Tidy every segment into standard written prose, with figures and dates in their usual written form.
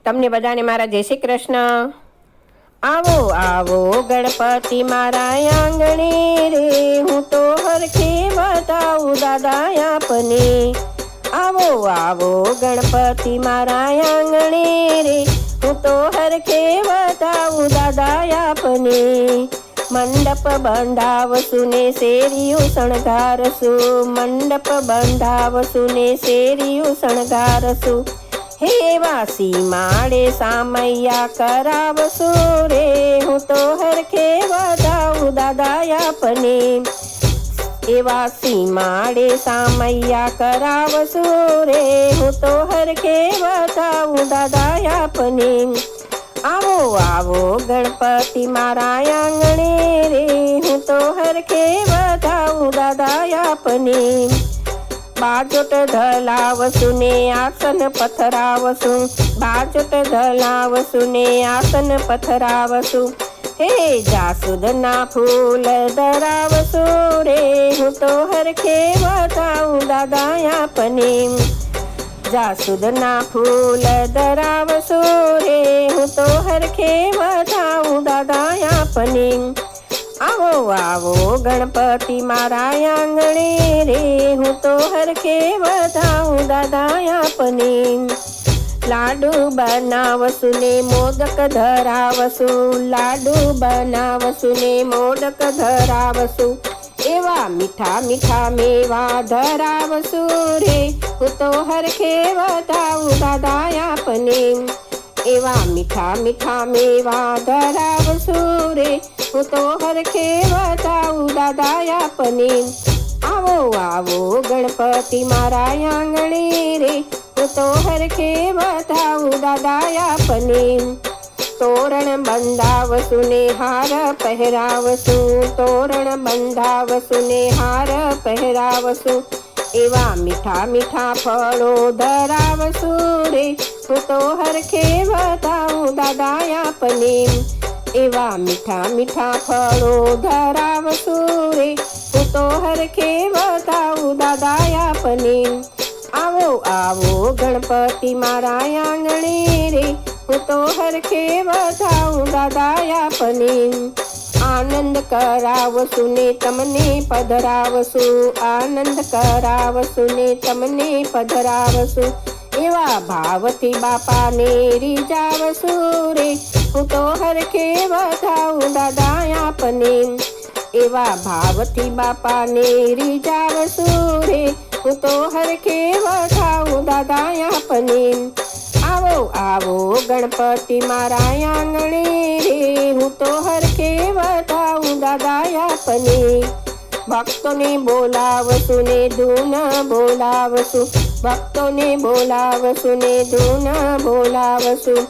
તમને બધાને મારા જય શ્રી કૃષ્ણ। આવો આવો ગણપતિ મારા આંગણે રે, હું તો હરખે બતાવું દાદા આપને। આવો આવો ગણપતિ મારા આંગણે રે, હું તો હરખે બતાવું દાદા આપને। મંડપ બંધાવશું ને શેરીયું શણગારશું, મંડપ બંધાવશું ને શેરીયું શણગારશું। હે વાસી માળે સામૈયા કરાવશું રે, હું તો હરખે બતાવું દાદા આપને। એ વાસી માળે સામૈયા કરાવશું રે, હું તો હરખે બતાવું દાદા આપને। આવો આવો ગણપતિ મારા આંગણે રે, હું તો હરખે બતાવું દાદા આપને। બાજોટ ધલાવશું ને આસન પથરાવશું, બાજોટ ધલાવશું ને આસન પથરાવશું। હે જાસૂદના ફૂલ ધરાવશું રે, હું તો હરખે બતાવું દાદા આપને। જાસૂદના ફૂલ ધરાવશું રે, હું તો હરખે બતાવું દાદા આપને। આવો આવો ગણપતિ મારા આંગણે રે, હું તો હરખે બતાવું દાદા આપને। લાડુ બનાવશું ને મોદક ધરાવશું, લાડુ બનાવશું ને મોદક ધરાવશું। એવા મીઠા મીઠા મેવા ધરાવશું રે, હું તો હરખે બતાવું દાદા આપને। એવા મીઠા મીઠા મેવા ધરાવશું રે, હું તો હરખે બતાવું દાદા આપને। આવો આવો ગણપતિ મારા આંગણે રે, હું તો હરખે બતાવું દાદા આપને। તોરણ બંધાવશું ને હાર પહેરાવશું, તોરણ બંધાવશું ને હાર પહેરાવશું। એવા મીઠા મીઠા ફળો ધરાવશું રે, હું તો હરખે બતાવું દાદા આપને। એવા મીઠા મીઠા ફળો ધરાવશું રે, હું તો હરખે બતાવું દાદા આપને। આવો આવો ગણપતિ મારા આંગણે રે, હું તો હરખે બતાવું દાદા આપને। આનંદ કરાવશું ને તમને પધરાવશું, આનંદ કરાવશું ને તમને પધરાવશું। એવા ભાવથી બાપાને રીઝાવશું રે, હું તો હરખે બતાવું દાદા આપને। એવા ભાવથી બાપાને રીઝાવશું રે, હું તો હરખે બતાવું દાદા આપને। આવો આવો ગણપતિ મારા આંગણે રે, હું તો હરખે બતાવું દાદા આપને। ભક્તોને બોલાવશું ને ધૂન બોલાવશું, ભક્તોને બોલાવશું ને ધૂન બોલાવશું।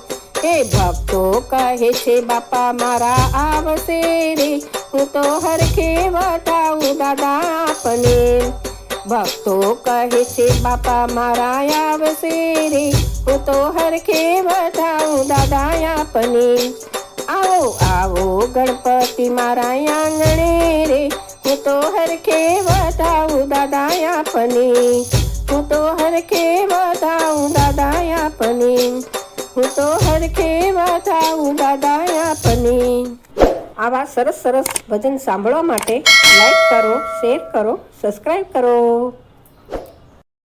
હે ભક્તો કહે છે બાપા મારા આવશે રે, હું તો હરખે બતાવું દાદા આપને। ભક્તો કહે છે બાપા મારા આવશે રે, હું તો હરખે બતાવું દાદા આપને। આવો આવો ગણપતિ મારા આંગણે રે, હું તો હરખે બતાવું દાદા આપને। હું તો હરખે બતાવું દાદા આપને, હું તો હરખે બતાવું દાદા આપને। આવા સરસ સરસ ભજન સાંભળવા માટે લાઈક કરો, શેર કરો, સબસ્ક્રાઈબ કરો।